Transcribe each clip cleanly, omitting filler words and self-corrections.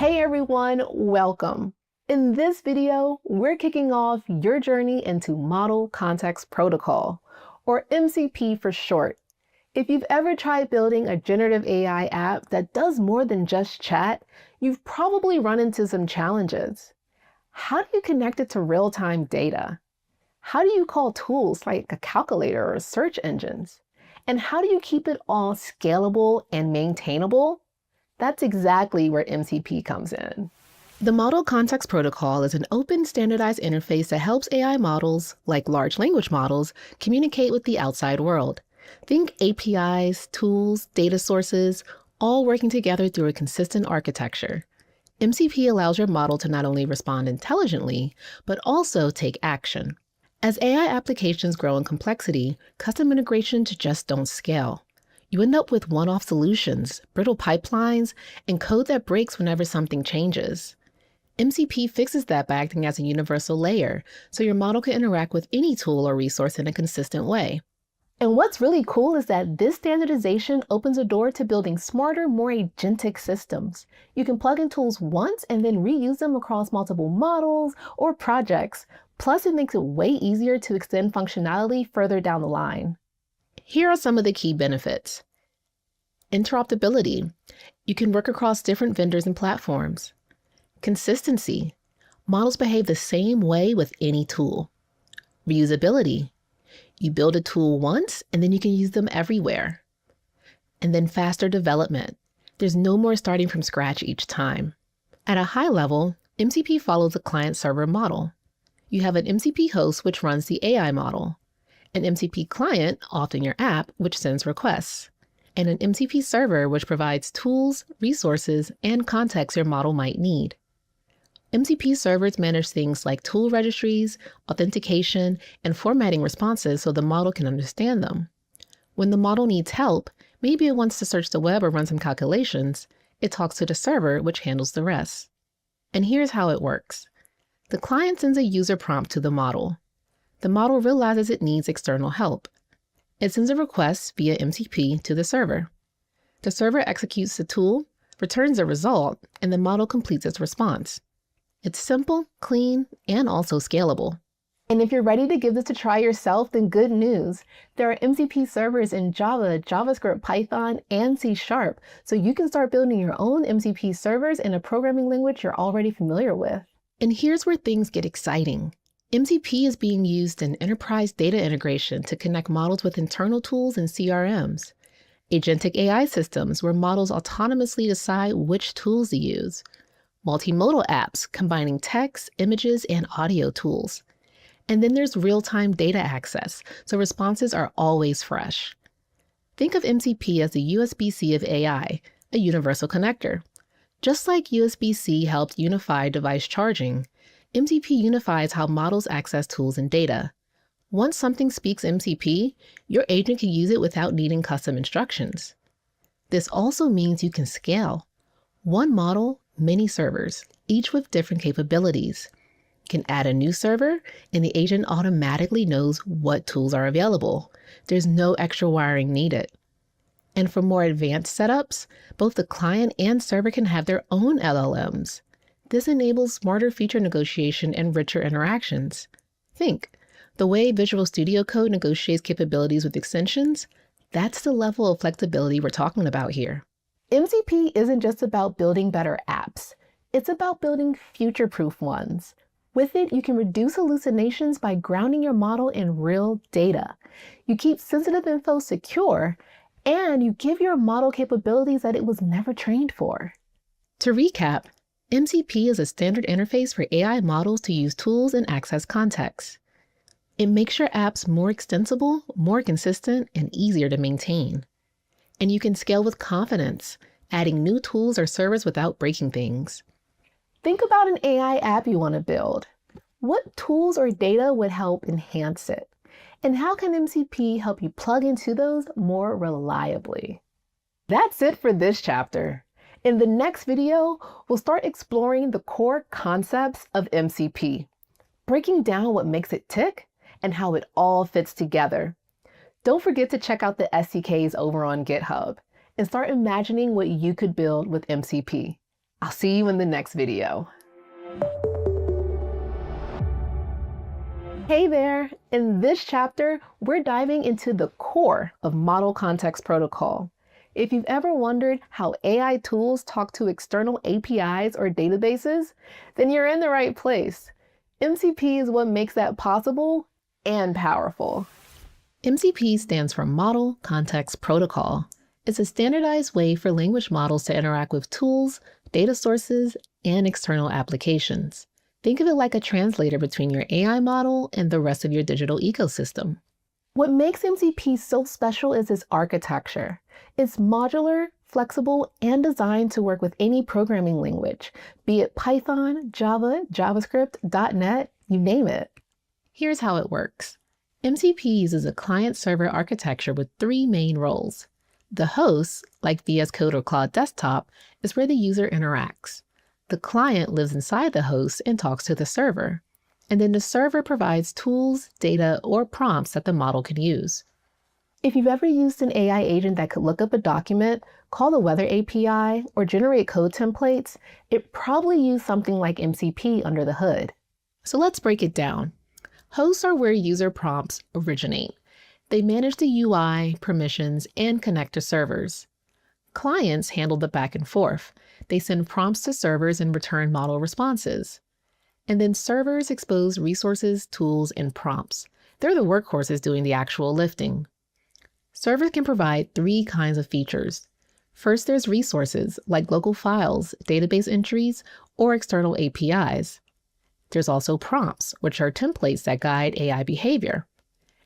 Hey everyone, welcome. In this video, we're kicking off your journey into Model Context Protocol, or MCP for short. If you've ever tried building a generative AI app that does more than just chat, you've probably run into some challenges. How do you connect it to real-time data? How do you call tools like a calculator or search engines? And how do you keep it all scalable and maintainable? That's exactly where MCP comes in. The Model Context Protocol is an open, standardized interface that helps AI models, like large language models, communicate with the outside world. Think APIs, tools, data sources, all working together through a consistent architecture. MCP allows your model to not only respond intelligently, but also take action. As AI applications grow in complexity, custom integrations just don't scale. You end up with one-off solutions, brittle pipelines, and code that breaks whenever something changes. MCP fixes that by acting as a universal layer, so your model can interact with any tool or resource in a consistent way. And what's really cool is that this standardization opens a door to building smarter, more agentic systems. You can plug in tools once and then reuse them across multiple models or projects. Plus, it makes it way easier to extend functionality further down the line. Here are some of the key benefits. Interoperability. You can work across different vendors and platforms. Consistency. Models behave the same way with any tool. Reusability. You build a tool once and then you can use them everywhere. And then faster development. There's no more starting from scratch each time. At a high level, MCP follows a client-server model. You have an MCP host which runs the AI model, an MCP client, often your app, which sends requests, and an MCP server which provides tools, resources, and context your model might need. MCP servers manage things like tool registries, authentication, and formatting responses so the model can understand them. When the model needs help, maybe it wants to search the web or run some calculations, it talks to the server, which handles the rest. And here's how it works. The client sends a user prompt to the model. The model realizes it needs external help. It sends a request via MCP to the server. The server executes the tool, returns a result, and the model completes its response. It's simple, clean, and also scalable. And if you're ready to give this a try yourself, then good news. There are MCP servers in Java, JavaScript, Python, and C#, so you can start building your own MCP servers in a programming language you're already familiar with. And here's where things get exciting. MCP is being used in enterprise data integration to connect models with internal tools and CRMs. Agentic AI systems where models autonomously decide which tools to use. Multimodal apps combining text, images, and audio tools. And then there's real-time data access, so responses are always fresh. Think of MCP as the USB-C of AI, a universal connector. Just like USB-C helped unify device charging, MCP unifies how models access tools and data. Once something speaks MCP, your agent can use it without needing custom instructions. This also means you can scale. One model, many servers, each with different capabilities. You can add a new server, and the agent automatically knows what tools are available. There's no extra wiring needed. And for more advanced setups, both the client and server can have their own LLMs. This enables smarter feature negotiation and richer interactions. Think, the way Visual Studio Code negotiates capabilities with extensions, that's the level of flexibility we're talking about here. MCP isn't just about building better apps. It's about building future-proof ones. With it, you can reduce hallucinations by grounding your model in real data. You keep sensitive info secure, and you give your model capabilities that it was never trained for. To recap, MCP is a standard interface for AI models to use tools and access context. It makes your apps more extensible, more consistent, and easier to maintain. And you can scale with confidence, adding new tools or servers without breaking things. Think about an AI app you want to build. What tools or data would help enhance it? And how can MCP help you plug into those more reliably? That's it for this chapter. In the next video, we'll start exploring the core concepts of MCP, breaking down what makes it tick and how it all fits together. Don't forget to check out the SDKs over on GitHub and start imagining what you could build with MCP. I'll see you in the next video. Hey there! In this chapter, we're diving into the core of Model Context Protocol. If you've ever wondered how AI tools talk to external APIs or databases, then you're in the right place. MCP is what makes that possible and powerful. MCP stands for Model Context Protocol. It's a standardized way for language models to interact with tools, data sources, and external applications. Think of it like a translator between your AI model and the rest of your digital ecosystem. What makes MCP so special is its architecture. It's modular, flexible, and designed to work with any programming language, be it Python, Java, JavaScript, .NET, you name it. Here's how it works. MCP uses a client-server architecture with three main roles. The host, like VS Code or Cloud Desktop, is where the user interacts. The client lives inside the host and talks to the server. And then the server provides tools, data, or prompts that the model can use. If you've ever used an AI agent that could look up a document, call the weather API, or generate code templates, it probably used something like MCP under the hood. So let's break it down. Hosts are where user prompts originate. They manage the UI, permissions, and connect to servers. Clients handle the back and forth. They send prompts to servers and return model responses. And then servers expose resources, tools, and prompts. They're the workhorses doing the actual lifting. Servers can provide three kinds of features. First, there's resources like local files, database entries, or external APIs. There's also prompts, which are templates that guide AI behavior.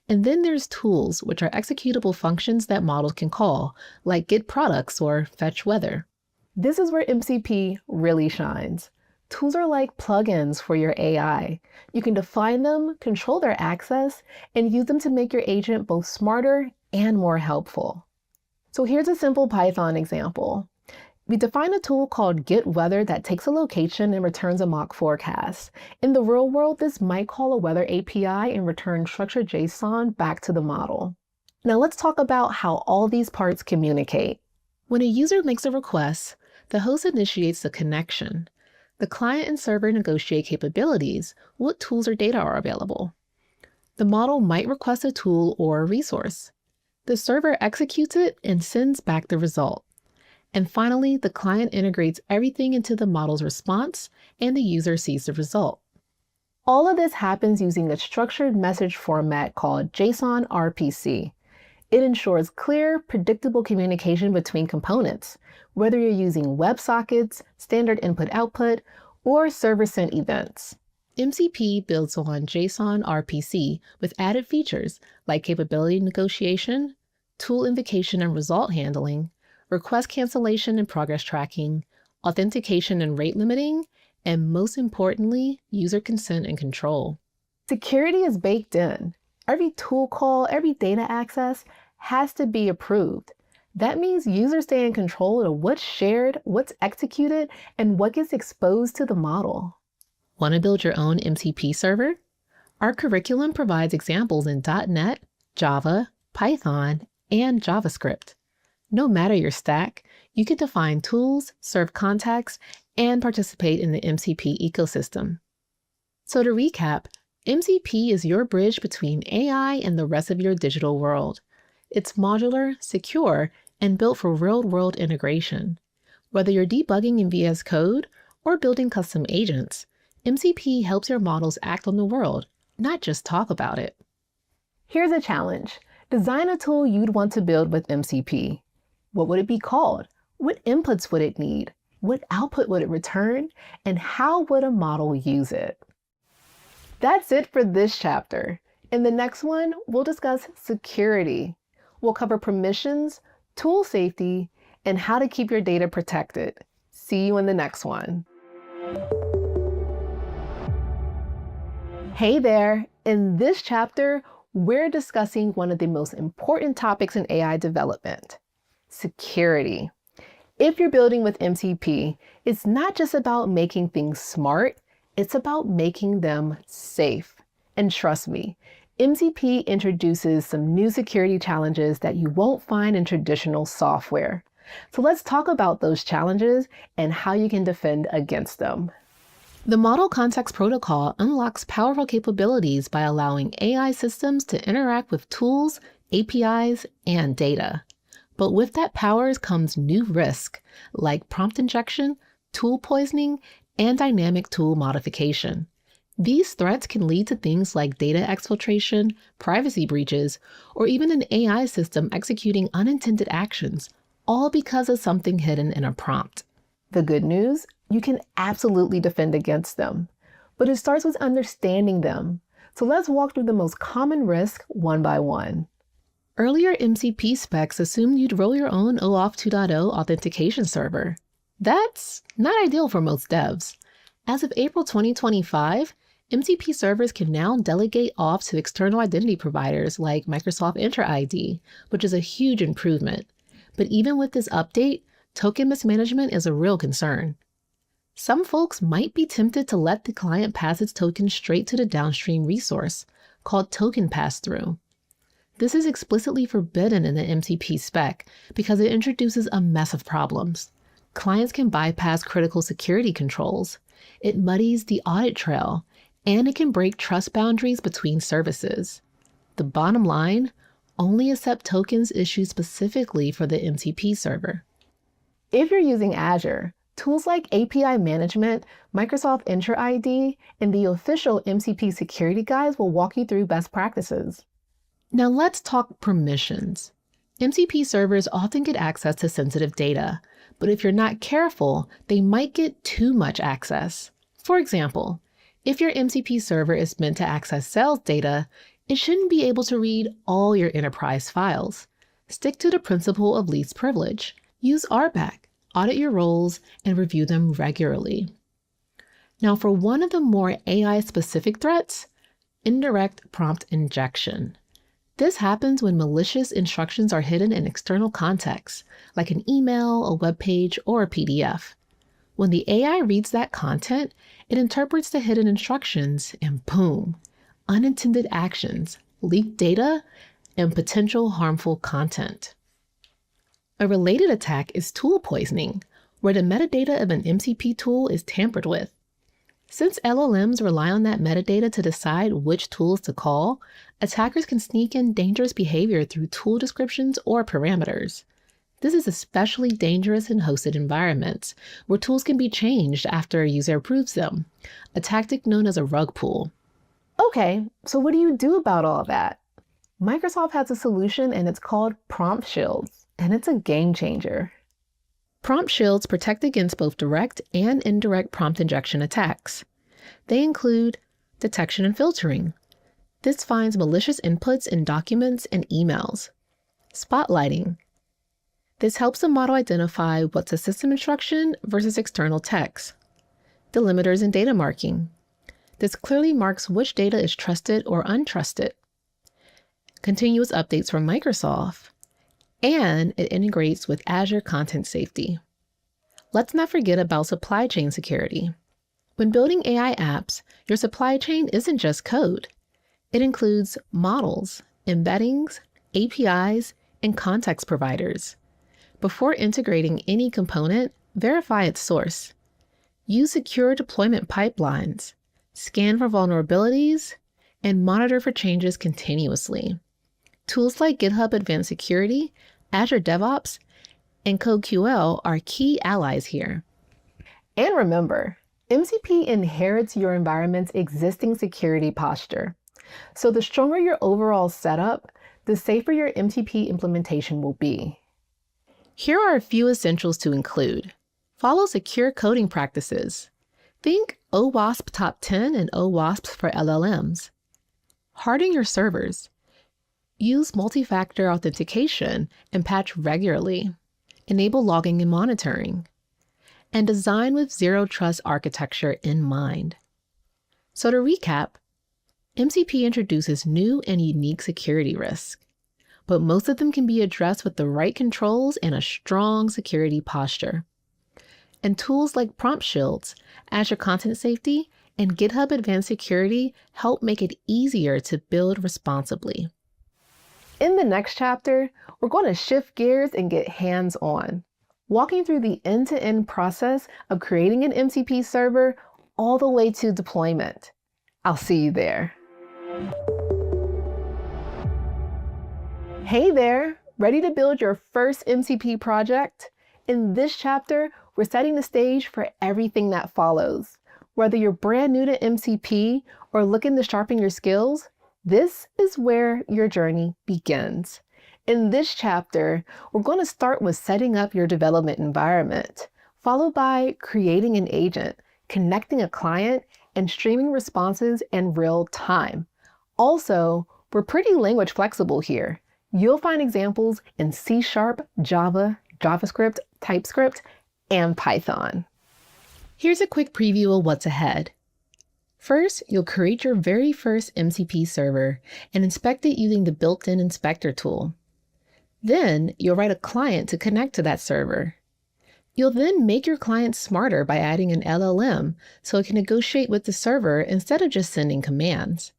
And then there's tools, which are executable functions that models can call, like get products or fetch weather. This is where MCP really shines. Tools are like plugins for your AI. You can define them, control their access, and use them to make your agent both smarter and more helpful. So here's a simple Python example. We define a tool called getWeather that takes a location and returns a mock forecast. In the real world, this might call a weather API and return structured JSON back to the model. Now let's talk about how all these parts communicate. When a user makes a request, the host initiates the connection. The client and server negotiate capabilities, what tools or data are available. The model might request a tool or a resource. The server executes it and sends back the result. And finally, the client integrates everything into the model's response, and the user sees the result. All of this happens using a structured message format called JSON RPC. It ensures clear, predictable communication between components, whether you're using WebSockets, standard input-output, or server-sent events. MCP builds on JSON RPC with added features like capability negotiation, tool invocation and result handling, request cancellation and progress tracking, authentication and rate limiting, and most importantly, user consent and control. Security is baked in. Every tool call, every data access has to be approved. That means users stay in control of what's shared, what's executed, and what gets exposed to the model. Want to build your own MCP server? Our curriculum provides examples in .NET, Java, Python, and JavaScript. No matter your stack, you can define tools, serve context, and participate in the MCP ecosystem. So to recap, MCP is your bridge between AI and the rest of your digital world. It's modular, secure, and built for real-world integration. Whether you're debugging in VS Code or building custom agents, MCP helps your models act on the world, not just talk about it. Here's a challenge. Design a tool you'd want to build with MCP. What would it be called? What inputs would it need? What output would it return? And how would a model use it? That's it for this chapter. In the next one, we'll discuss security. We'll cover permissions, tool safety, and how to keep your data protected. See you in the next one. Hey there! In this chapter, we're discussing one of the most important topics in AI development: security. If you're building with MCP, it's not just about making things smart, it's about making them safe. And trust me, MCP introduces some new security challenges that you won't find in traditional software. So let's talk about those challenges and how you can defend against them. The Model Context Protocol unlocks powerful capabilities by allowing AI systems to interact with tools, APIs, and data. But with that power comes new risk, like prompt injection, tool poisoning, and dynamic tool modification. These threats can lead to things like data exfiltration, privacy breaches, or even an AI system executing unintended actions, all because of something hidden in a prompt. The good news? You can absolutely defend against them, but it starts with understanding them. So let's walk through the most common risk one by one. Earlier MCP specs assumed you'd roll your own OAuth 2.0 authentication server. That's not ideal for most devs. As of April 2025, MCP servers can now delegate auth to external identity providers like Microsoft Entra ID, which is a huge improvement. But even with this update, token mismanagement is a real concern. Some folks might be tempted to let the client pass its token straight to the downstream resource, called token pass-through. This is explicitly forbidden in the MCP spec because it introduces a mess of problems. Clients can bypass critical security controls, it muddies the audit trail, and it can break trust boundaries between services. The bottom line, only accept tokens issued specifically for the MCP server. If you're using Azure, tools like API management, Microsoft Entra ID, and the official MCP security guides will walk you through best practices. Now let's talk permissions. MCP servers often get access to sensitive data, but if you're not careful, they might get too much access. For example, if your MCP server is meant to access sales data, it shouldn't be able to read all your enterprise files. Stick to the principle of least privilege. Use RBAC. Audit your roles and review them regularly. Now for one of the more AI-specific threats, indirect prompt injection. This happens when malicious instructions are hidden in external contexts, like an email, a web page, or a PDF. When the AI reads that content, it interprets the hidden instructions and boom, unintended actions, leaked data, and potential harmful content. A related attack is tool poisoning, where the metadata of an MCP tool is tampered with. Since LLMs rely on that metadata to decide which tools to call, attackers can sneak in dangerous behavior through tool descriptions or parameters. This is especially dangerous in hosted environments, where tools can be changed after a user approves them, a tactic known as a rug pull. Okay, so what do you do about all that? Microsoft has a solution and it's called Prompt Shields. And it's a game changer. Prompt shields protect against both direct and indirect prompt injection attacks. They include detection and filtering. This finds malicious inputs in documents and emails. Spotlighting. This helps the model identify what's a system instruction versus external text. Delimiters and data marking. This clearly marks which data is trusted or untrusted. Continuous updates from Microsoft. And it integrates with Azure Content Safety. Let's not forget about supply chain security. When building AI apps, your supply chain isn't just code. It includes models, embeddings, APIs, and context providers. Before integrating any component, verify its source. Use secure deployment pipelines, scan for vulnerabilities, and monitor for changes continuously. Tools like GitHub Advanced Security, Azure DevOps, and CodeQL are key allies here. And remember, MCP inherits your environment's existing security posture. So the stronger your overall setup, the safer your MCP implementation will be. Here are a few essentials to include. Follow secure coding practices. Think OWASP Top 10 and OWASP for LLMs. Harden your servers. Use multi-factor authentication and patch regularly. Enable logging and monitoring. And design with zero trust architecture in mind. So to recap, MCP introduces new and unique security risks, but most of them can be addressed with the right controls and a strong security posture. And tools like Prompt Shields, Azure Content Safety, and GitHub Advanced Security help make it easier to build responsibly. In the next chapter, we're going to shift gears and get hands-on. walking through the end-to-end process of creating an MCP server all the way to deployment. I'll see you there. Hey there, ready to build your first MCP project? In this chapter, we're setting the stage for everything that follows. Whether you're brand new to MCP or looking to sharpen your skills, this is where your journey begins. In this chapter, we're going to start with setting up your development environment, followed by creating an agent, connecting a client, and streaming responses in real time. Also, we're pretty language flexible here. You'll find examples in C#, Java, JavaScript, TypeScript, and Python. Here's a quick preview of what's ahead. First, you'll create your very first MCP server and inspect it using the built-in inspector tool. Then, you'll write a client to connect to that server. You'll then make your client smarter by adding an LLM so it can negotiate with the server instead of just sending commands.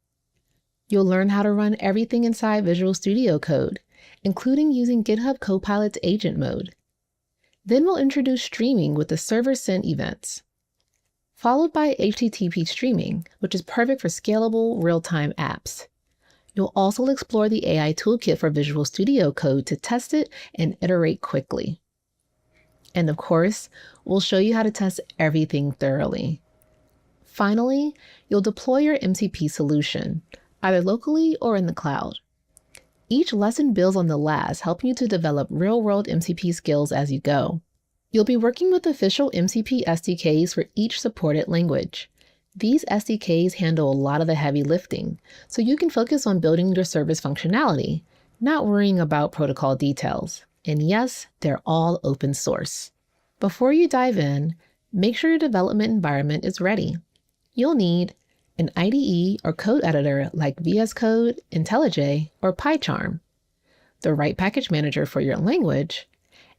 You'll learn how to run everything inside Visual Studio Code, including using GitHub Copilot's agent mode. Then we'll introduce streaming with the server sent events, followed by HTTP streaming, which is perfect for scalable real-time apps. You'll also explore the AI toolkit for Visual Studio Code to test it and iterate quickly. And of course, we'll show you how to test everything thoroughly. Finally, you'll deploy your MCP solution, either locally or in the cloud. Each lesson builds on the last, helping you to develop real-world MCP skills as you go. You'll be working with official MCP SDKs for each supported language. These SDKs handle a lot of the heavy lifting, so you can focus on building your service functionality, not worrying about protocol details. And yes, they're all open source. Before you dive in, make sure your development environment is ready. You'll need an IDE or code editor like VS Code, IntelliJ, or PyCharm, the right package manager for your language,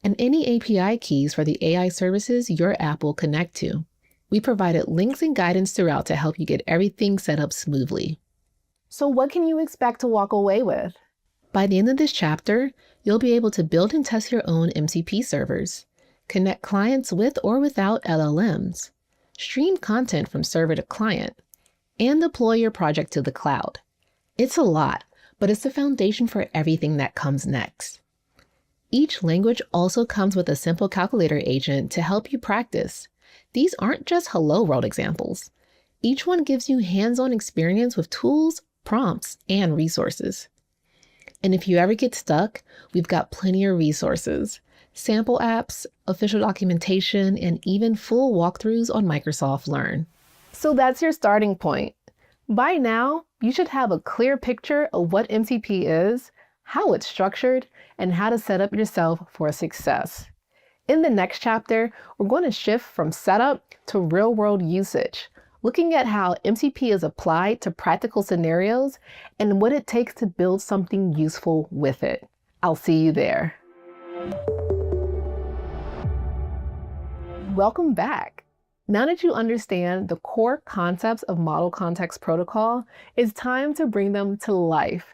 and any API keys for the AI services your app will connect to. We provided links and guidance throughout to help you get everything set up smoothly. So what can you expect to walk away with? By the end of this chapter, you'll be able to build and test your own MCP servers, connect clients with or without LLMs, stream content from server to client, and deploy your project to the cloud. It's a lot, but it's the foundation for everything that comes next. Each language also comes with a simple calculator agent to help you practice. These aren't just hello world examples. Each one gives you hands-on experience with tools, prompts, and resources. And if you ever get stuck, we've got plenty of resources, sample apps, official documentation, and even full walkthroughs on Microsoft Learn. So that's your starting point. By now, you should have a clear picture of what MCP is, how it's structured, and how to set up yourself for success. In the next chapter, we're going to shift from setup to real-world usage, looking at how MCP is applied to practical scenarios and what it takes to build something useful with it. I'll see you there. Welcome back. Now that you understand the core concepts of Model Context Protocol, it's time to bring them to life.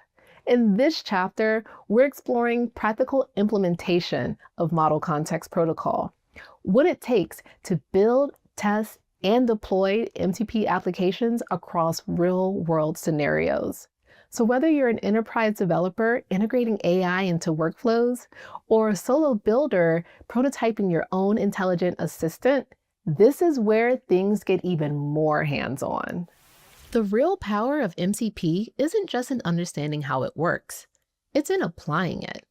In this chapter, we're exploring practical implementation of Model Context Protocol, what it takes to build, test, and deploy MCP applications across real-world scenarios. So whether you're an enterprise developer integrating AI into workflows, or a solo builder prototyping your own intelligent assistant, this is where things get even more hands-on. The real power of MCP isn't just in understanding how it works, it's in applying it.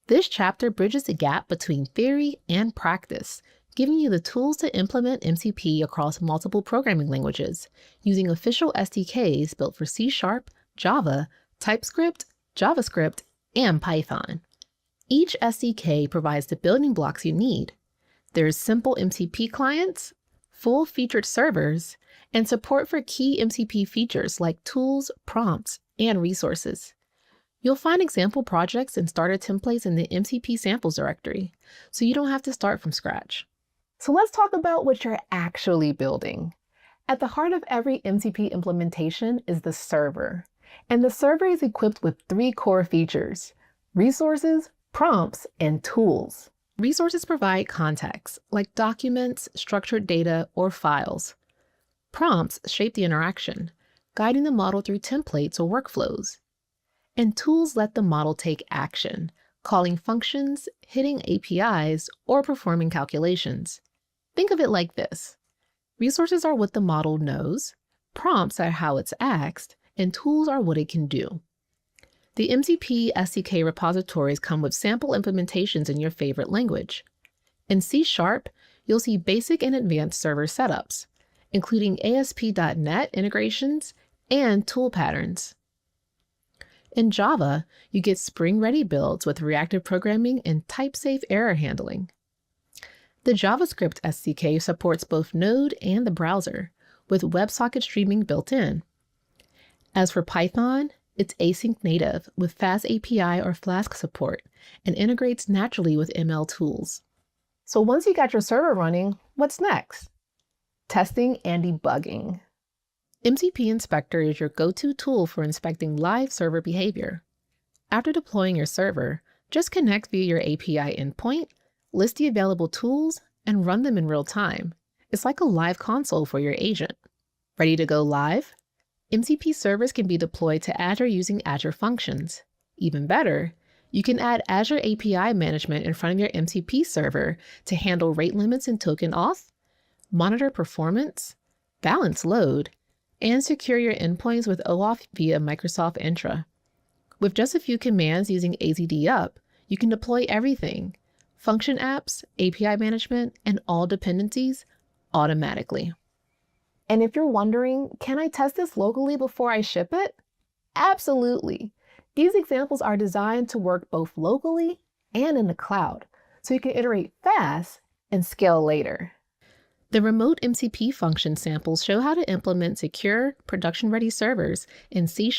This chapter bridges the gap between theory and practice, giving you the tools to implement MCP across multiple programming languages, using official SDKs built for C#, Java, TypeScript, JavaScript, and Python. Each SDK provides the building blocks you need. There's simple MCP clients, full-featured servers, and support for key MCP features like tools, prompts, and resources. You'll find example projects and starter templates in the MCP samples directory, so you don't have to start from scratch. So let's talk about what you're actually building. At the heart of every MCP implementation is the server, and the server is equipped with 3 core features: resources, prompts, and tools. Resources provide context, like documents, structured data, or files. Prompts shape the interaction, guiding the model through templates or workflows. And tools let the model take action, calling functions, hitting APIs, or performing calculations. Think of it like this. Resources are what the model knows, prompts are how it's asked, and tools are what it can do. The MCP SDK repositories come with sample implementations in your favorite language. In C#, you'll see basic and advanced server setups, including ASP.NET integrations and tool patterns. In Java, you get Spring-ready builds with reactive programming and type-safe error handling. The JavaScript SDK supports both Node and the browser, with WebSocket streaming built in. As for Python, it's async native with fast API or Flask support and integrates naturally with ML tools. So once you got your server running, what's next? Testing and debugging. MCP Inspector is your go-to tool for inspecting live server behavior. After deploying your server, just connect via your API endpoint, list the available tools, and run them in real time. It's like a live console for your agent. Ready to go live? MCP servers can be deployed to Azure using Azure Functions. Even better, you can add Azure API management in front of your MCP server to handle rate limits and token auth, monitor performance, balance load, and secure your endpoints with OAuth via Microsoft Entra. With just a few commands using AZDup, you can deploy everything, function apps, API management, and all dependencies automatically. And if you're wondering, can I test this locally before I ship it? Absolutely. These examples are designed to work both locally and in the cloud, so you can iterate fast and scale later. The remote MCP function samples show how to implement secure, production-ready servers in C#,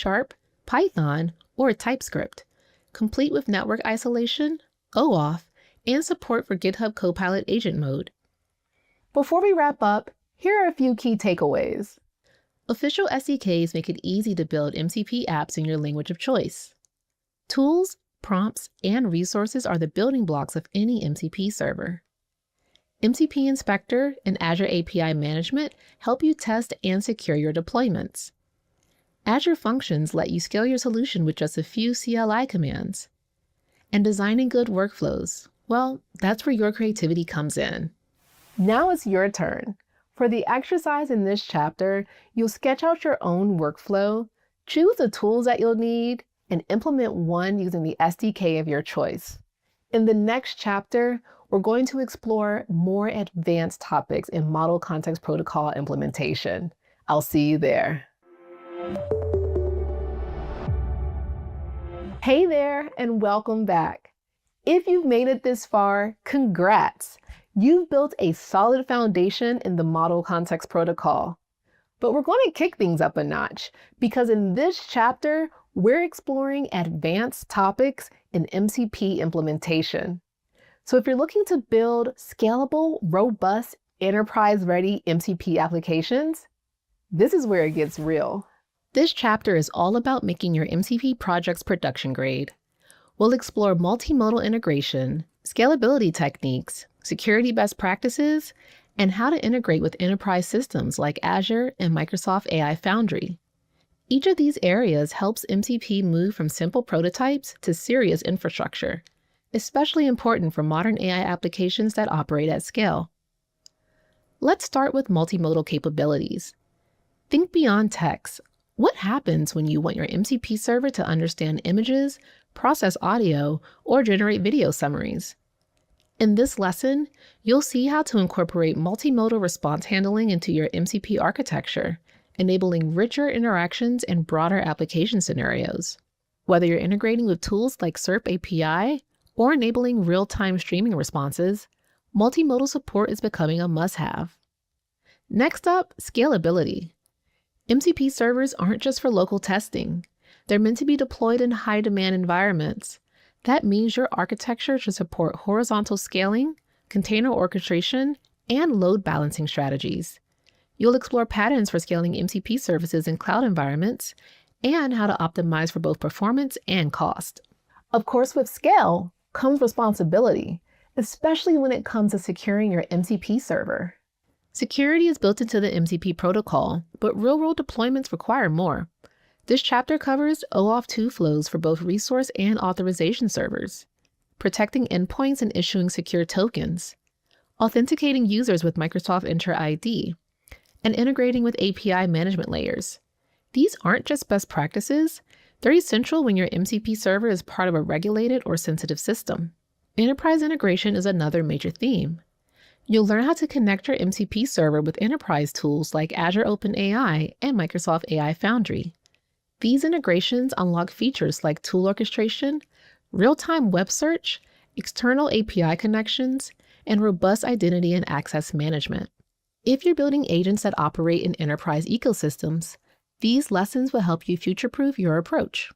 Python, or TypeScript, complete with network isolation, OAuth, and support for GitHub Copilot agent mode. Before we wrap up, here are a few key takeaways. Official SDKs make it easy to build MCP apps in your language of choice. Tools, prompts, and resources are the building blocks of any MCP server. MCP Inspector and Azure API Management help you test and secure your deployments. Azure Functions let you scale your solution with just a few CLI commands. And designing good workflows, well, that's where your creativity comes in. Now it's your turn. For the exercise in this chapter, you'll sketch out your own workflow, choose the tools that you'll need, and implement one using the SDK of your choice. In the next chapter, we're going to explore more advanced topics in Model Context Protocol implementation. I'll see you there. Hey there, and welcome back. If you've made it this far, congrats! You've built a solid foundation in the Model Context Protocol. But we're going to kick things up a notch, because in this chapter, we're exploring advanced topics in MCP implementation. So if you're looking to build scalable, robust, enterprise-ready MCP applications, this is where it gets real. This chapter is all about making your MCP projects production grade. We'll explore multimodal integration, scalability techniques, security best practices, and how to integrate with enterprise systems like Azure and Microsoft AI Foundry. Each of these areas helps MCP move from simple prototypes to serious infrastructure, especially important for modern AI applications that operate at scale. Let's start with multimodal capabilities. Think beyond text. What happens when you want your MCP server to understand images, process audio, or generate video summaries? In this lesson, you'll see how to incorporate multimodal response handling into your MCP architecture, enabling richer interactions and broader application scenarios. Whether you're integrating with tools like SERP API or enabling real-time streaming responses, multimodal support is becoming a must-have. Next up, scalability. MCP servers aren't just for local testing. They're meant to be deployed in high-demand environments. That means your architecture should support horizontal scaling, container orchestration, and load balancing strategies. You'll explore patterns for scaling MCP services in cloud environments and how to optimize for both performance and cost. Of course, with scale comes responsibility, especially when it comes to securing your MCP server. Security is built into the MCP protocol, but real-world deployments require more. This chapter covers OAuth 2 flows for both resource and authorization servers, protecting endpoints and issuing secure tokens, authenticating users with Microsoft Entra ID, and integrating with API management layers. These aren't just best practices, they're essential when your MCP server is part of a regulated or sensitive system. Enterprise integration is another major theme. You'll learn how to connect your MCP server with enterprise tools like Azure OpenAI and Microsoft AI Foundry. These integrations unlock features like tool orchestration, real-time web search, external API connections, and robust identity and access management. If you're building agents that operate in enterprise ecosystems, these lessons will help you future-proof your approach.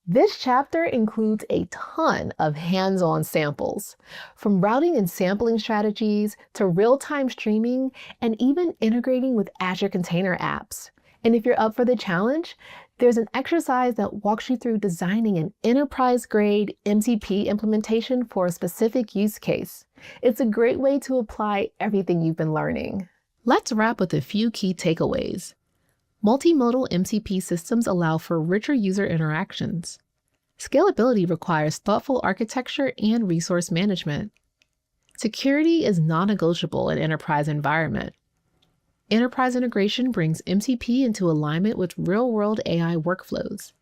This chapter includes a ton of hands-on samples, from routing and sampling strategies to real-time streaming and even integrating with Azure Container Apps. And if you're up for the challenge, there's an exercise that walks you through designing an enterprise-grade MCP implementation for a specific use case. It's a great way to apply everything you've been learning. Let's wrap with a few key takeaways. Multimodal MCP systems allow for richer user interactions. Scalability requires thoughtful architecture and resource management. Security is non-negotiable in enterprise environment. Enterprise integration brings MCP into alignment with real-world AI workflows.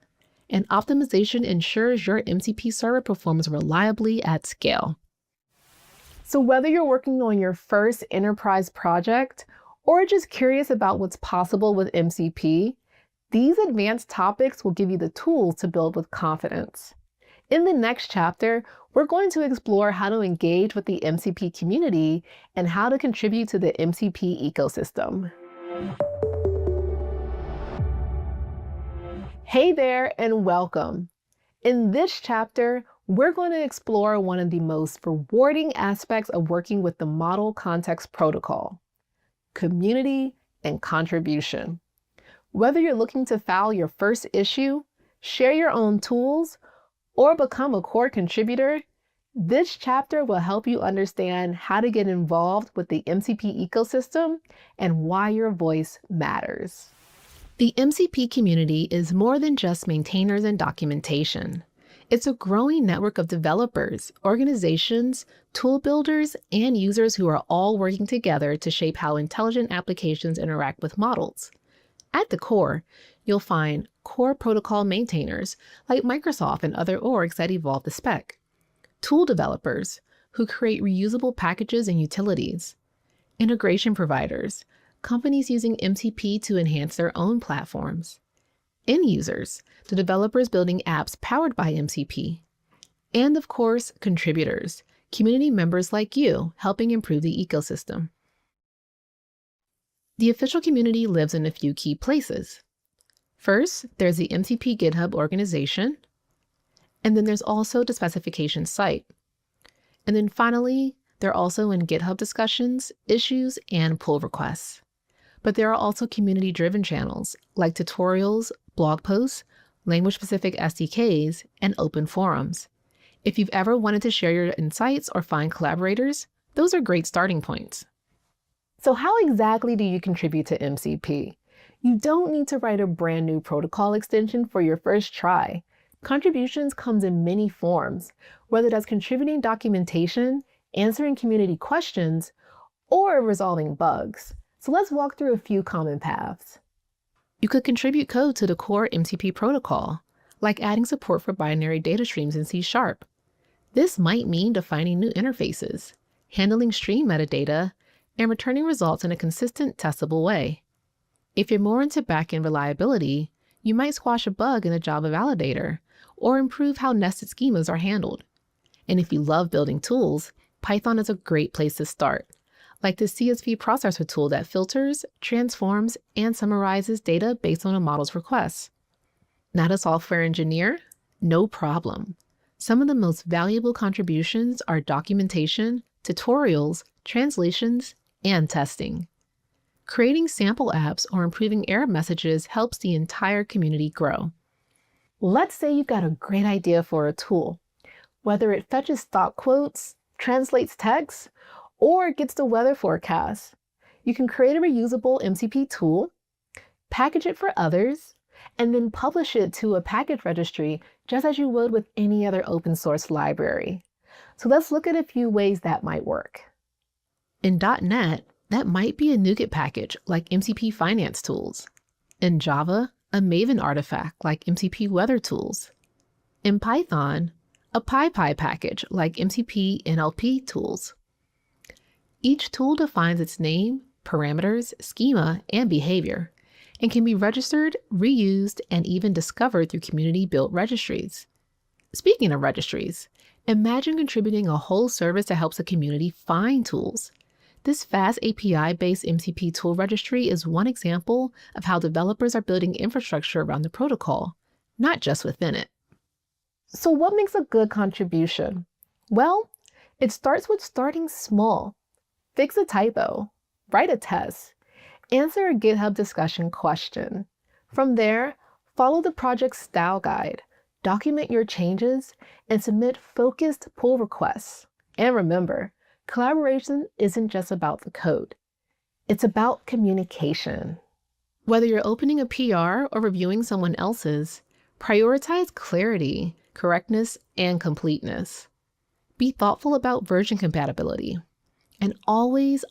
And optimization ensures your MCP server performs reliably at scale. So whether you're working on your first enterprise project or just curious about what's possible with MCP, these advanced topics will give you the tools to build with confidence. In the next chapter, we're going to explore how to engage with the MCP community and how to contribute to the MCP ecosystem. Hey there and welcome. In this chapter, we're going to explore one of the most rewarding aspects of working with the Model Context Protocol: community and contribution. Whether you're looking to file your first issue, share your own tools, or become a core contributor, this chapter will help you understand how to get involved with the MCP ecosystem and why your voice matters. The MCP community is more than just maintainers and documentation. It's a growing network of developers, organizations, tool builders, and users who are all working together to shape how intelligent applications interact with models. At the core, you'll find core protocol maintainers like Microsoft and other orgs that evolve the spec, tool developers who create reusable packages and utilities, integration providers, companies using MCP to enhance their own platforms, end users, the developers building apps powered by MCP, and of course, contributors, community members like you helping improve the ecosystem. The official community lives in a few key places. First, there's the MCP GitHub organization, and then there's also the specification site. And then finally, they're also in GitHub discussions, issues, and pull requests. But there are also community-driven channels like tutorials, blog posts, language-specific SDKs, and open forums. If you've ever wanted to share your insights or find collaborators, those are great starting points. So how exactly do you contribute to MCP? You don't need to write a brand new protocol extension for your first try. Contributions comes in many forms, whether that's contributing documentation, answering community questions, or resolving bugs. So let's walk through a few common paths. You could contribute code to the core MCP protocol, like adding support for binary data streams in C#. This might mean defining new interfaces, handling stream metadata, and returning results in a consistent, testable way. If you're more into backend reliability, you might squash a bug in a Java validator, or improve how nested schemas are handled. And if you love building tools, Python is a great place to start, like the CSV processor tool that filters, transforms, and summarizes data based on a model's requests. Not a software engineer? No problem. Some of the most valuable contributions are documentation, tutorials, translations, and testing. Creating sample apps or improving error messages helps the entire community grow. Let's say you've got a great idea for a tool. Whether it fetches stock quotes, translates text, or gets the weather forecast. You can create a reusable MCP tool, package it for others, and then publish it to a package registry just as you would with any other open source library. So let's look at a few ways that might work. In .NET, that might be a NuGet package like MCP Finance Tools. In Java, a Maven artifact like MCP Weather Tools. In Python, a PyPy package like MCP NLP Tools. Each tool defines its name, parameters, schema, and behavior, and can be registered, reused, and even discovered through community-built registries. Speaking of registries, imagine contributing a whole service that helps a community find tools. This fast API-based MCP tool registry is one example of how developers are building infrastructure around the protocol, not just within it. So what makes a good contribution? Well, it starts with starting small. Fix a typo, write a test, answer a GitHub discussion question. From there, follow the project style guide, document your changes, and submit focused pull requests. And remember, collaboration isn't just about the code. It's about communication. Whether you're opening a PR or reviewing someone else's, prioritize clarity, correctness, and completeness. Be thoughtful about version compatibility. And always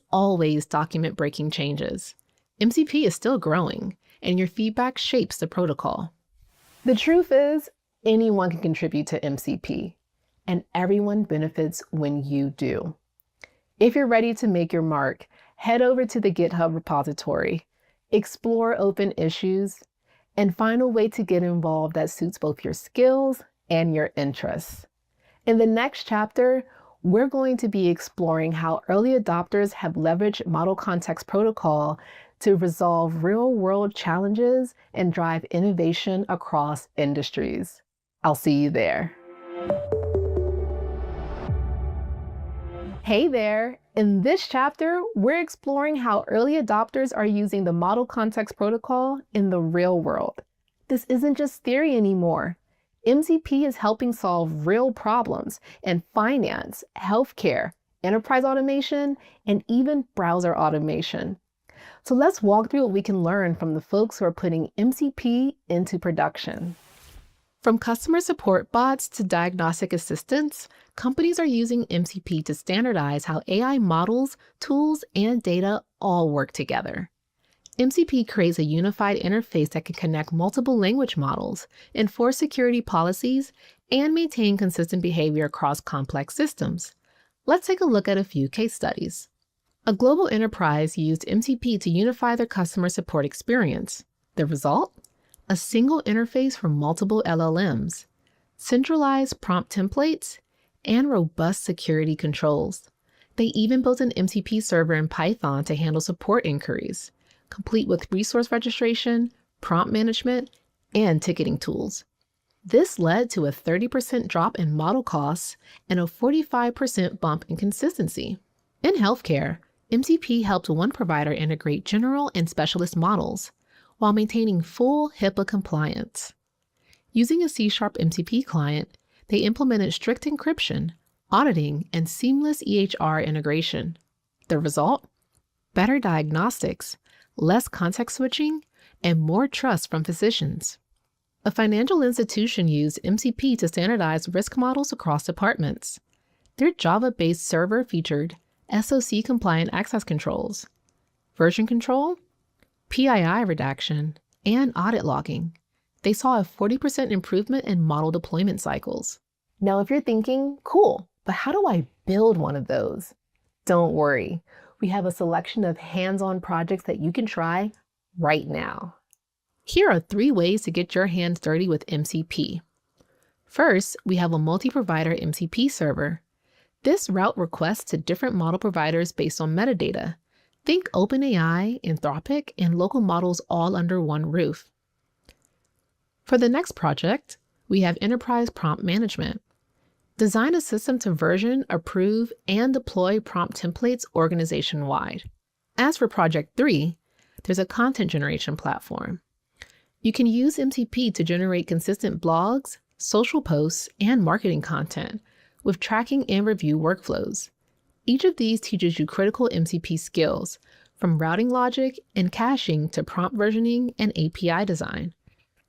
document breaking changes. MCP is still growing, and your feedback shapes the protocol. The truth is, anyone can contribute to MCP, and everyone benefits when you do. If you're ready to make your mark, head over to the GitHub repository, explore open issues, and find a way to get involved that suits both your skills and your interests. In the next chapter, we're going to be exploring how early adopters have leveraged Model Context Protocol to resolve real-world challenges and drive innovation across industries. I'll see you there. Hey there! In this chapter, we're exploring how early adopters are using the Model Context Protocol in the real world. This isn't just theory anymore. MCP is helping solve real problems in finance, healthcare, enterprise automation, and even browser automation. So let's walk through what we can learn from the folks who are putting MCP into production. From customer support bots to diagnostic assistants, companies are using MCP to standardize how AI models, tools, and data all work together. MCP creates a unified interface that can connect multiple language models, enforce security policies, and maintain consistent behavior across complex systems. Let's take a look at a few case studies. A global enterprise used MCP to unify their customer support experience. The result? A single interface for multiple LLMs, centralized prompt templates, and robust security controls. They even built an MCP server in Python to handle support inquiries, complete with resource registration, prompt management, and ticketing tools. This led to a 30% drop in model costs and a 45% bump in consistency. In healthcare, MCP helped one provider integrate general and specialist models while maintaining full HIPAA compliance. Using a C# MCP client, they implemented strict encryption, auditing, and seamless EHR integration. The result? Better diagnostics, less context switching, and more trust from physicians. A financial institution used MCP to standardize risk models across departments. Their Java-based server featured SOC-compliant access controls, version control, PII redaction, and audit logging. They saw a 40% improvement in model deployment cycles. Now, if you're thinking, cool, but how do I build one of those? Don't worry. We have a selection of hands-on projects that you can try right now. Here are 3 ways to get your hands dirty with MCP. First, we have a multi-provider MCP server. This route requests to different model providers based on metadata. Think OpenAI, Anthropic, and local models all under one roof. For the next project, we have enterprise prompt management. Design a system to version, approve, and deploy prompt templates organization-wide. As for project 3, there's a content generation platform. You can use MCP to generate consistent blogs, social posts, and marketing content, with tracking and review workflows. Each of these teaches you critical MCP skills, from routing logic and caching to prompt versioning and API design.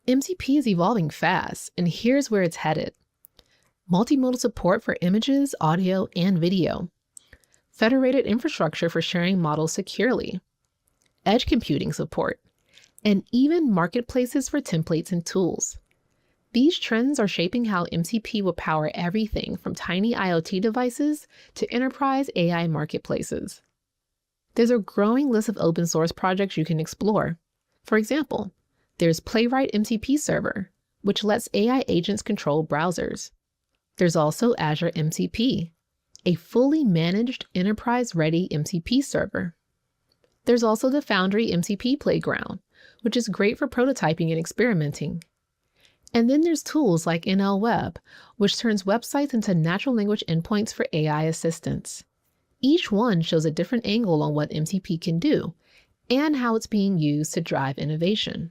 MCP is evolving fast, and here's where it's headed. Multimodal support for images, audio, and video. Federated infrastructure for sharing models securely. Edge computing support. And even marketplaces for templates and tools. These trends are shaping how MCP will power everything from tiny IoT devices to enterprise AI marketplaces. There's a growing list of open source projects you can explore. For example, there's Playwright MCP Server, which lets AI agents control browsers. There's also Azure MCP, a fully managed enterprise-ready MCP server. There's also the Foundry MCP Playground, which is great for prototyping and experimenting. And then there's tools like NLWeb, which turns websites into natural language endpoints for AI assistants. Each one shows a different angle on what MCP can do and how it's being used to drive innovation.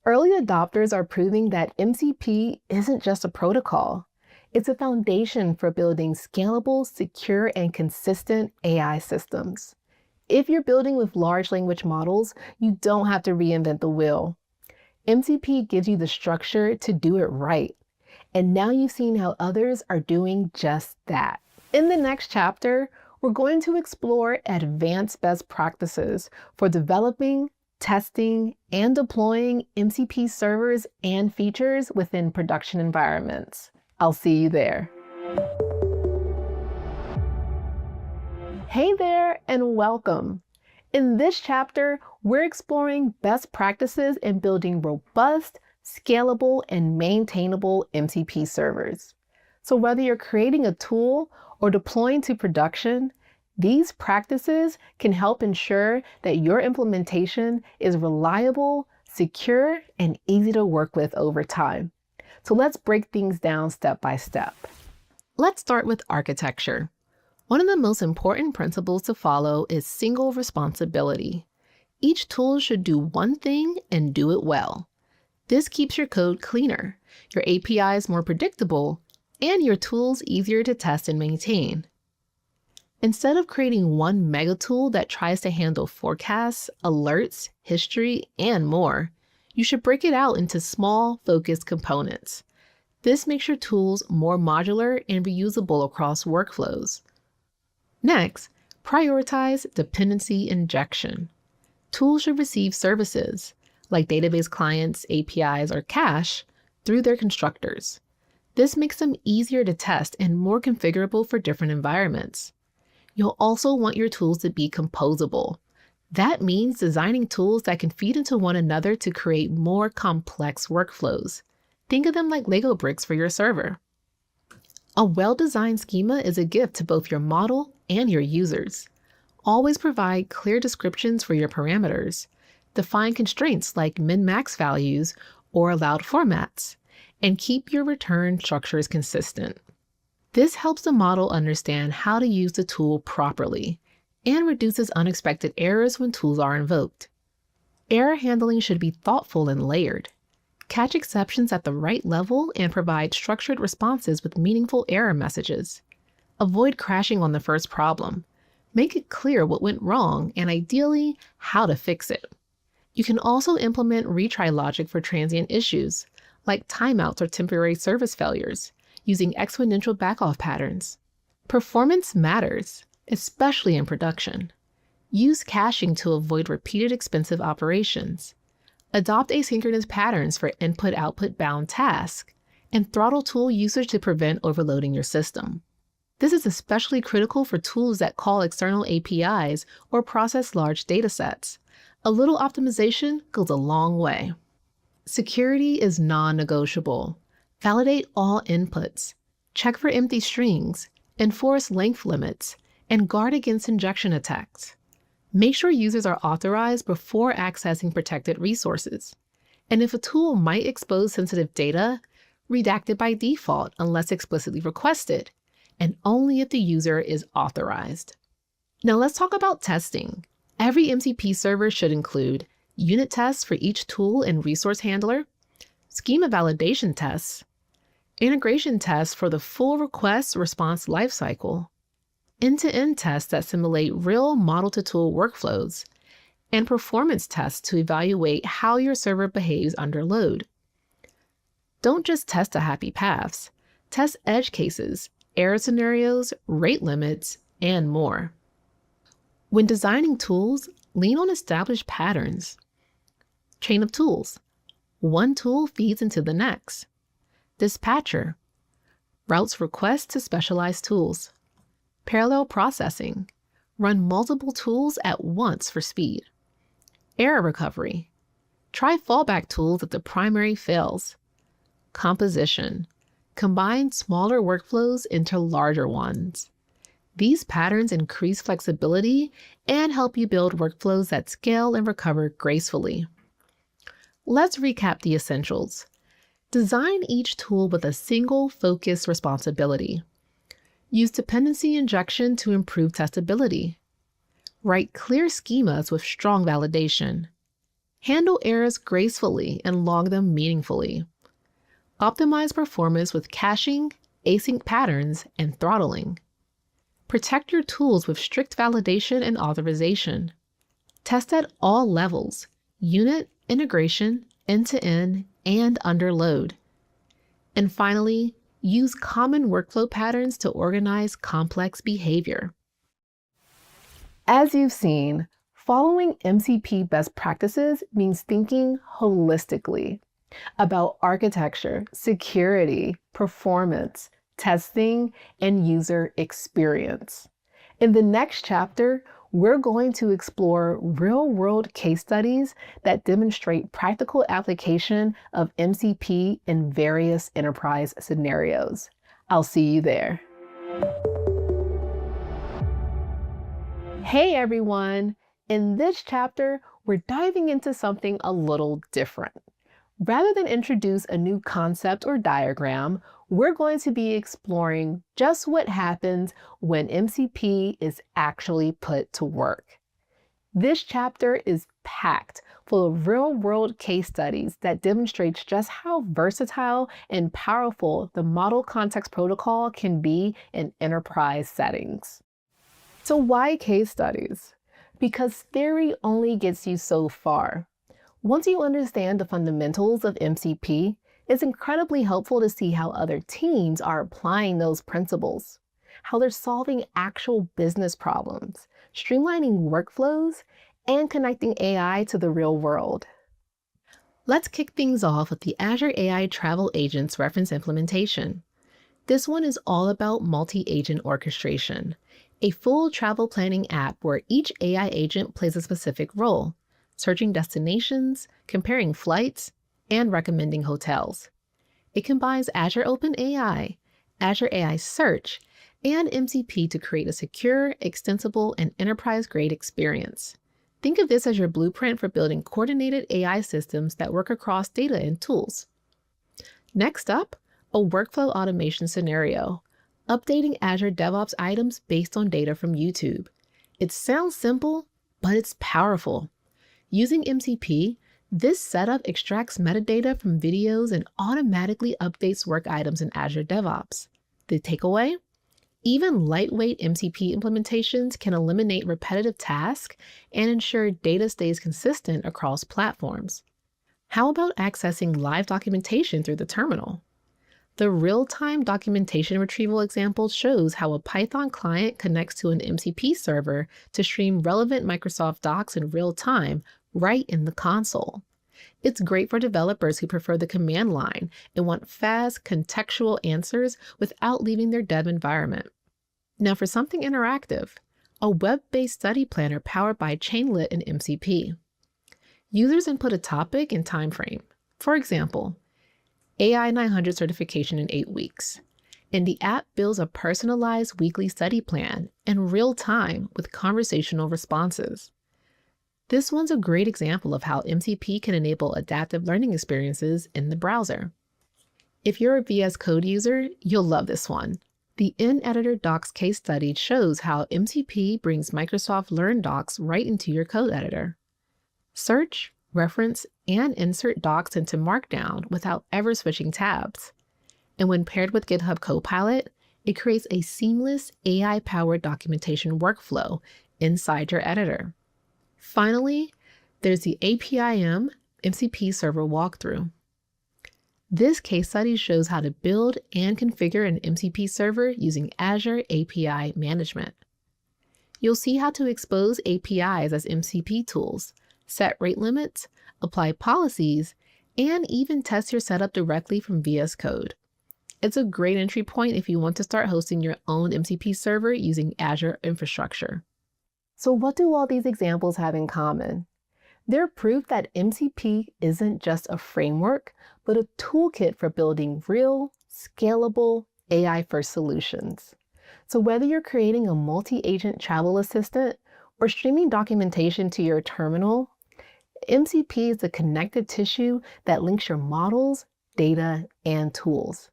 Early adopters are proving that MCP isn't just a protocol. It's a foundation for building scalable, secure, and consistent AI systems. If you're building with large language models, you don't have to reinvent the wheel. MCP gives you the structure to do it right. And now you've seen how others are doing just that. In the next chapter, we're going to explore advanced best practices for developing, testing, and deploying MCP servers and features within production environments. I'll see you there. Hey there, and welcome. In this chapter, we're exploring best practices in building robust, scalable, and maintainable MCP servers. So whether you're creating a tool or deploying to production, these practices can help ensure that your implementation is reliable, secure, and easy to work with over time. So let's break things down step by step. Let's start with architecture. One of the most important principles to follow is single responsibility. Each tool should do one thing and do it well. This keeps your code cleaner, your APIs more predictable, and your tools easier to test and maintain. Instead of creating one mega tool that tries to handle forecasts, alerts, history, and more, you should break it out into small, focused components. This makes your tools more modular and reusable across workflows. Next, prioritize dependency injection. Tools should receive services, like database clients, APIs, or cache, through their constructors. This makes them easier to test and more configurable for different environments. You'll also want your tools to be composable. That means designing tools that can feed into one another to create more complex workflows. Think of them like Lego bricks for your server. A well-designed schema is a gift to both your model and your users. Always provide clear descriptions for your parameters. Define constraints like min-max values or allowed formats, and keep your return structures consistent. This helps the model understand how to use the tool properly and reduces unexpected errors when tools are invoked. Error handling should be thoughtful and layered. Catch exceptions at the right level and provide structured responses with meaningful error messages. Avoid crashing on the first problem. Make it clear what went wrong and ideally how to fix it. You can also implement retry logic for transient issues, like timeouts or temporary service failures, using exponential backoff patterns. Performance matters, especially in production. Use caching to avoid repeated expensive operations. Adopt asynchronous patterns for input-output bound tasks, and throttle tool usage to prevent overloading your system. This is especially critical for tools that call external APIs or process large datasets. A little optimization goes a long way. Security is non-negotiable. Validate all inputs. Check for empty strings. Enforce length limits. And guard against injection attacks. Make sure users are authorized before accessing protected resources. And if a tool might expose sensitive data, redact it by default unless explicitly requested, and only if the user is authorized. Now let's talk about testing. Every MCP server should include unit tests for each tool and resource handler, schema validation tests, Integration tests for the full request response lifecycle, end-to-end tests that simulate real model-to-tool workflows, and performance tests to evaluate how your server behaves under load. Don't just test a happy paths. Test edge cases, error scenarios, rate limits, and more. When designing tools, lean on established patterns. Chain of tools. One tool feeds into the next. Dispatcher. Routes requests to specialized tools. Parallel processing. Run multiple tools at once for speed. Error recovery. Try fallback tools if the primary fails. Composition. Combine smaller workflows into larger ones. These patterns increase flexibility and help you build workflows that scale and recover gracefully. Let's recap the essentials. Design each tool with a single focused responsibility. Use dependency injection to improve testability. Write clear schemas with strong validation. Handle errors gracefully and log them meaningfully. Optimize performance with caching, async patterns, and throttling. Protect your tools with strict validation and authorization. Test at all levels: unit, integration, end-to-end, and under load. And finally, use common workflow patterns to organize complex behavior. As you've seen, following MCP best practices means thinking holistically about architecture, security, performance, testing, and user experience. In the next chapter, we're going to explore real-world case studies that demonstrate practical application of MCP in various enterprise scenarios. I'll see you there. Hey everyone! In this chapter, we're diving into something a little different. Rather than introduce a new concept or diagram, we're going to be exploring just what happens when MCP is actually put to work. This chapter is packed full of real-world case studies that demonstrates just how versatile and powerful the Model Context Protocol can be in enterprise settings. So why case studies? Because theory only gets you so far. Once you understand the fundamentals of MCP, it's incredibly helpful to see how other teams are applying those principles, how they're solving actual business problems, streamlining workflows, and connecting AI to the real world. Let's kick things off with the Azure AI Travel Agents reference implementation. This one is all about multi-agent orchestration, a full travel planning app where each AI agent plays a specific role, searching destinations, comparing flights, and recommending hotels. It combines Azure OpenAI, Azure AI Search, and MCP to create a secure, extensible, and enterprise-grade experience. Think of this as your blueprint for building coordinated AI systems that work across data and tools. Next up, a workflow automation scenario, updating Azure DevOps items based on data from YouTube. It sounds simple, but it's powerful. Using MCP, this setup extracts metadata from videos and automatically updates work items in Azure DevOps. The takeaway? Even lightweight MCP implementations can eliminate repetitive tasks and ensure data stays consistent across platforms. How about accessing live documentation through the terminal? The real-time documentation retrieval example shows how a Python client connects to an MCP server to stream relevant Microsoft Docs in real time right in the console. It's great for developers who prefer the command line and want fast, contextual answers without leaving their dev environment. Now for something interactive, a web-based study planner powered by Chainlit and MCP. Users input a topic and time frame. For example, AI 900 certification in 8 weeks. And the app builds a personalized weekly study plan in real time with conversational responses. This one's a great example of how MCP can enable adaptive learning experiences in the browser. If you're a VS Code user, you'll love this one. The in-editor docs case study shows how MCP brings Microsoft Learn docs right into your code editor. Search, reference, and insert docs into Markdown without ever switching tabs. And when paired with GitHub Copilot, it creates a seamless AI-powered documentation workflow inside your editor. Finally, there's the APIM MCP server walkthrough. This case study shows how to build and configure an MCP server using Azure API Management. You'll see how to expose APIs as MCP tools, set rate limits, apply policies, and even test your setup directly from VS Code. It's a great entry point if you want to start hosting your own MCP server using Azure infrastructure. So what do all these examples have in common? They're proof that MCP isn't just a framework, but a toolkit for building real, scalable, AI-first solutions. So whether you're creating a multi-agent travel assistant or streaming documentation to your terminal, MCP is the connective tissue that links your models, data, and tools.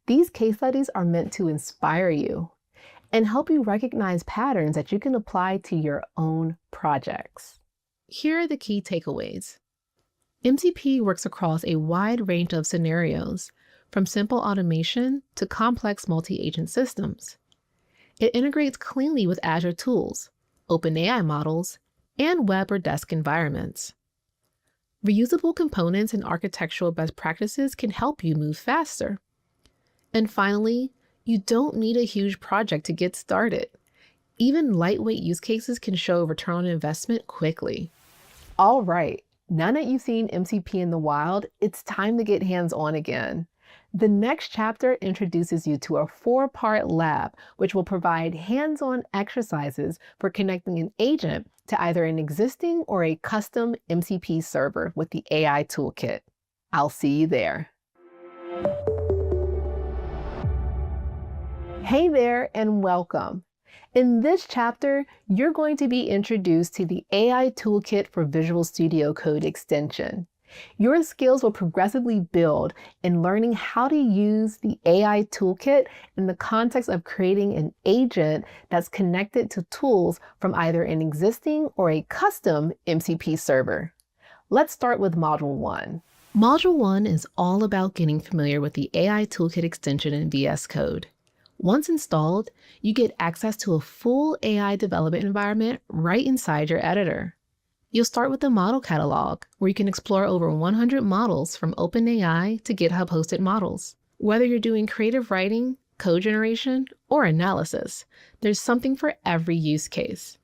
These case studies are meant to inspire you and help you recognize patterns that you can apply to your own projects. Here are the key takeaways. MCP works across a wide range of scenarios, from simple automation to complex multi-agent systems. It integrates cleanly with Azure tools, OpenAI models, and web or desk environments. Reusable components and architectural best practices can help you move faster. And finally, you don't need a huge project to get started. Even lightweight use cases can show return on investment quickly. All right, now that you've seen MCP in the wild, it's time to get hands-on again. The next chapter introduces you to a 4-part lab, which will provide hands-on exercises for connecting an agent to either an existing or a custom MCP server with the AI Toolkit. I'll see you there. Hey there and welcome. In this chapter, you're going to be introduced to the AI Toolkit for Visual Studio Code extension. Your skills will progressively build in learning how to use the AI Toolkit in the context of creating an agent that's connected to tools from either an existing or a custom MCP server. Let's start with Module 1. Module 1 is all about getting familiar with the AI Toolkit extension in VS Code. Once installed, you get access to a full AI development environment right inside your editor. You'll start with the model catalog, where you can explore over 100 models from OpenAI to GitHub hosted models. Whether you're doing creative writing, code generation, or analysis, there's something for every use case.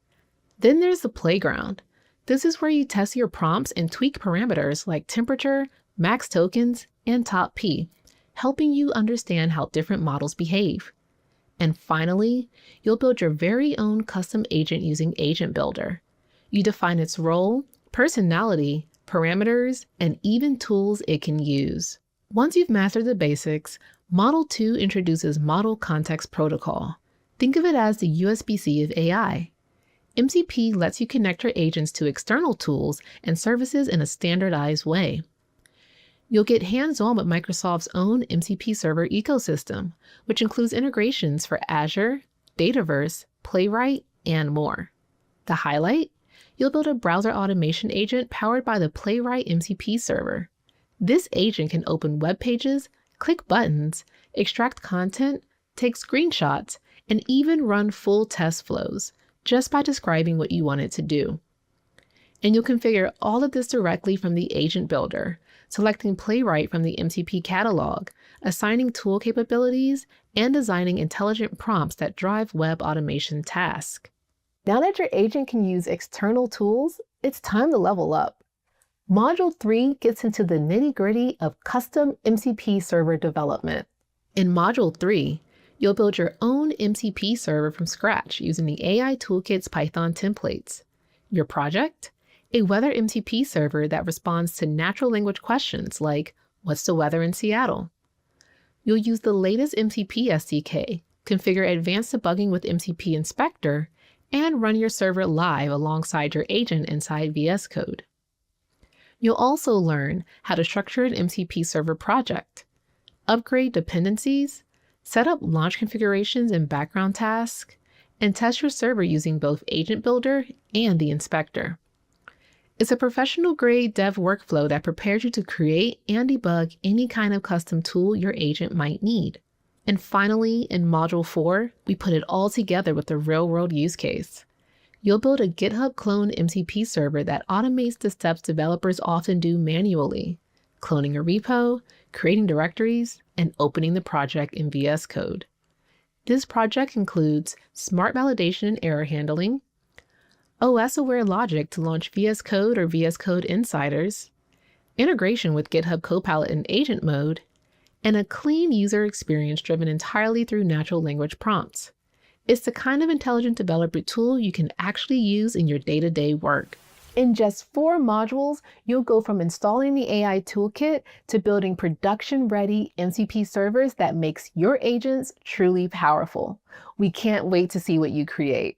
Then there's the playground. This is where you test your prompts and tweak parameters like temperature, max tokens, and top P, helping you understand how different models behave. And finally, you'll build your very own custom agent using Agent Builder. You define its role, personality, parameters, and even tools it can use. Once you've mastered the basics, Model 2 introduces Model Context Protocol. Think of it as the USB-C of AI. MCP lets you connect your agents to external tools and services in a standardized way. You'll get hands-on with Microsoft's own MCP server ecosystem, which includes integrations for Azure, Dataverse, Playwright, and more. The highlight? You'll build a browser automation agent powered by the Playwright MCP server. This agent can open web pages, click buttons, extract content, take screenshots, and even run full test flows just by describing what you want it to do. And you'll configure all of this directly from the Agent Builder, selecting Playwright from the MCP catalog, assigning tool capabilities, and designing intelligent prompts that drive web automation tasks. Now that your agent can use external tools, it's time to level up. Module 3 gets into the nitty-gritty of custom MCP server development. In Module 3, you'll build your own MCP server from scratch using the AI Toolkit's Python templates. Your project? A weather MCP server that responds to natural language questions like, what's the weather in Seattle? You'll use the latest MCP SDK, configure advanced debugging with MCP Inspector, and run your server live alongside your agent inside VS Code. You'll also learn how to structure an MCP server project, upgrade dependencies, set up launch configurations and background tasks, and test your server using both Agent Builder and the Inspector. It's a professional-grade dev workflow that prepares you to create and debug any kind of custom tool your agent might need. And finally, in Module 4, we put it all together with a real-world use case. You'll build a GitHub clone MCP server that automates the steps developers often do manually: cloning a repo, creating directories, and opening the project in VS Code. This project includes smart validation and error handling, OS-aware logic to launch VS Code or VS Code Insiders, integration with GitHub Copilot in agent mode, and a clean user experience driven entirely through natural language prompts. It's the kind of intelligent developer tool you can actually use in your day-to-day work. In just 4 modules, you'll go from installing the AI toolkit to building production-ready MCP servers that makes your agents truly powerful. We can't wait to see what you create.